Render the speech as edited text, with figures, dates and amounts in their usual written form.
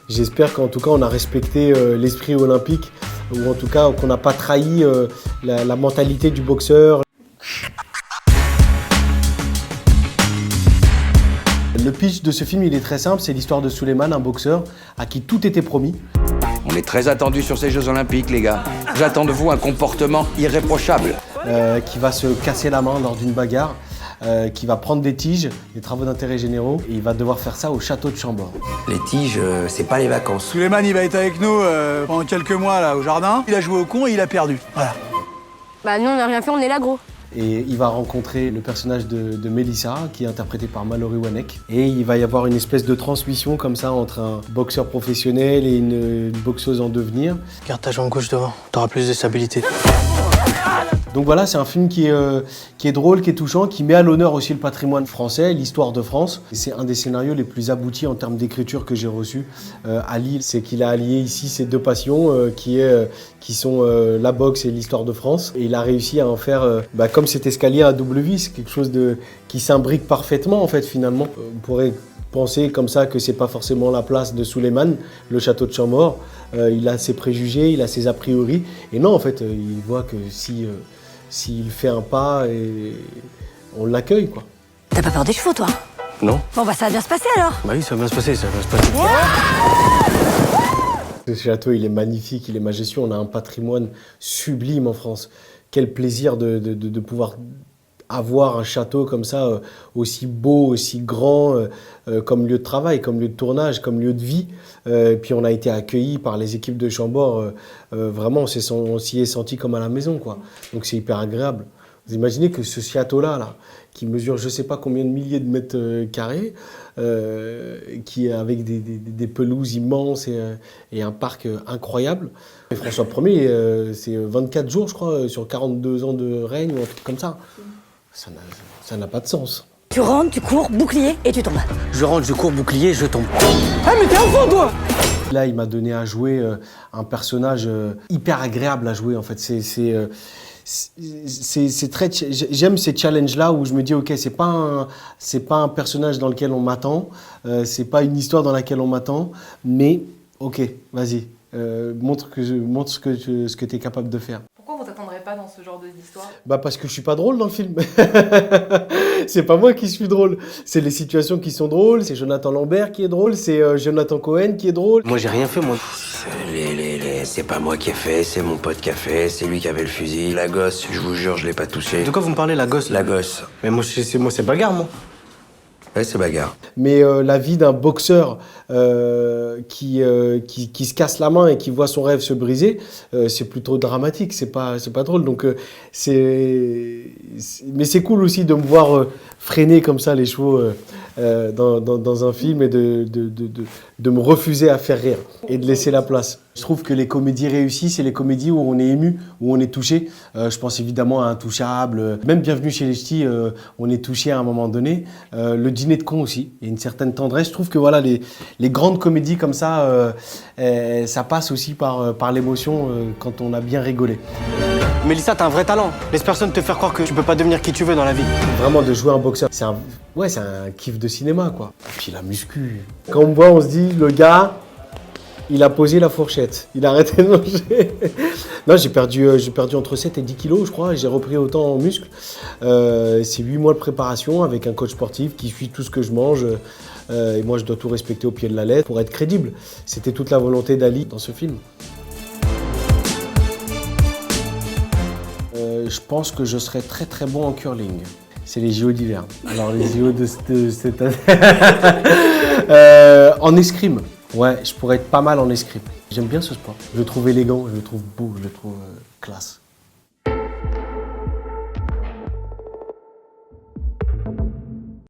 J'espère qu'en tout cas on a respecté l'esprit olympique, ou en tout cas qu'on n'a pas trahi la mentalité du boxeur. Le pitch de ce film, il est très simple, c'est l'histoire de Souleymane, un boxeur à qui tout était promis. On est très attendus sur ces Jeux Olympiques, les gars. J'attends de vous un comportement irréprochable. Qui va se casser la main lors d'une bagarre, qui va prendre des tiges, des travaux d'intérêt généraux, et il va devoir faire ça au château de Chambord. Les tiges, c'est pas les vacances. Souleymane, il va être avec nous pendant quelques mois là au jardin. Il a joué au con et il a perdu. Voilà. Bah nous on n'a rien fait, on est là gros. Et il va rencontrer le personnage de Mélissa, qui est interprété par Mallory Wanek. Et il va y avoir une espèce de transmission comme ça entre un boxeur professionnel et une boxeuse en devenir. Garde ta jambe gauche devant, t'auras plus de stabilité. Donc voilà, c'est un film qui est drôle, qui est touchant, qui met à l'honneur aussi le patrimoine français, l'histoire de France. Et c'est un des scénarios les plus aboutis en termes d'écriture que j'ai reçu à Lille. C'est qu'il a allié ici ces deux passions qui sont la boxe et l'histoire de France. Et il a réussi à en faire, comme cet escalier à double vie, c'est quelque chose qui s'imbrique parfaitement en fait finalement. On pourrait penser comme ça que c'est pas forcément la place de Souleymane, le château de Chambord. Il a ses préjugés, il a ses a priori. Et non, en fait, il voit que s'il fait un pas, on l'accueille, quoi. T'as pas peur des chevaux toi? Non. Bon bah ça va bien se passer alors. Bah oui, ça va bien se passer, ça va bien se passer. Ce château, il est magnifique, il est majestueux. On a un patrimoine sublime en France. Quel plaisir de pouvoir avoir un château comme ça, aussi beau, aussi grand, comme lieu de travail, comme lieu de tournage, comme lieu de vie. Puis on a été accueillis par les équipes de Chambord. Vraiment, on s'y est senti comme à la maison, quoi. Donc c'est hyper agréable. Vous imaginez que ce château-là, qui mesure je ne sais pas combien de milliers de mètres carrés, qui est avec des pelouses immenses et un parc incroyable. Et François Ier, c'est 24 jours, je crois, sur 42 ans de règne ou un truc comme ça. Ça n'a pas de sens. Tu rentres, tu cours, bouclier et tu tombes. Je rentre, je cours, bouclier, je tombe. Ah mais t'es un fond toi! Là, il m'a donné à jouer un personnage hyper agréable à jouer, en fait. C'est très. J'aime ces challenges-là où je me dis, ok, c'est pas un personnage dans lequel on m'attend, c'est pas une histoire dans laquelle on m'attend, mais ok, vas-y, montre ce que tu es capable de faire. Pourquoi on t'attendrait pas dans ce genre d'histoire? Parce que je suis pas drôle dans le film. C'est pas moi qui suis drôle. C'est les situations qui sont drôles, c'est Jonathan Lambert qui est drôle, c'est Jonathan Cohen qui est drôle. Moi j'ai rien fait, moi. C'est pas moi qui ai fait, c'est mon pote qui a fait, c'est lui qui avait le fusil. La gosse, je vous jure, je l'ai pas touché. De quoi vous me parlez, la gosse? La gosse. Mais moi c'est bagarre, moi. Ouais, c'est bagarre. Mais la vie d'un boxeur qui se casse la main et qui voit son rêve se briser, c'est plutôt dramatique, c'est pas drôle. Donc mais c'est cool aussi de me voir freiner comme ça les chevaux dans un film et de me refuser à faire rire et de laisser la place. Je trouve que les comédies réussies, c'est les comédies où on est ému, où on est touché. Je pense évidemment à Intouchable, même Bienvenue chez les Ch'tis, on est touché à un moment donné. Le Dîner de cons aussi, il y a une certaine tendresse. Je trouve que voilà, les grandes comédies comme ça, ça passe aussi par l'émotion quand on a bien rigolé. Mélissa, t'as un vrai talent. Laisse personne te faire croire que tu peux pas devenir qui tu veux dans la vie. Vraiment, de jouer un boxeur, c'est un kiff de cinéma, quoi. Et puis la muscu. Quand on me voit, on se dit, le gars, il a posé la fourchette. Il a arrêté de manger. Non, j'ai perdu entre 7 et 10 kilos, je crois, et j'ai repris autant en muscle. C'est 8 mois de préparation avec un coach sportif qui suit tout ce que je mange. Et moi, je dois tout respecter au pied de la lettre pour être crédible. C'était toute la volonté d'Ali dans ce film. Je pense que je serais très très bon en curling. C'est les JO d'hiver. Alors les JO de cette année. En escrime. Ouais, je pourrais être pas mal en escrime. J'aime bien ce sport. Je le trouve élégant, je le trouve beau, je le trouve classe.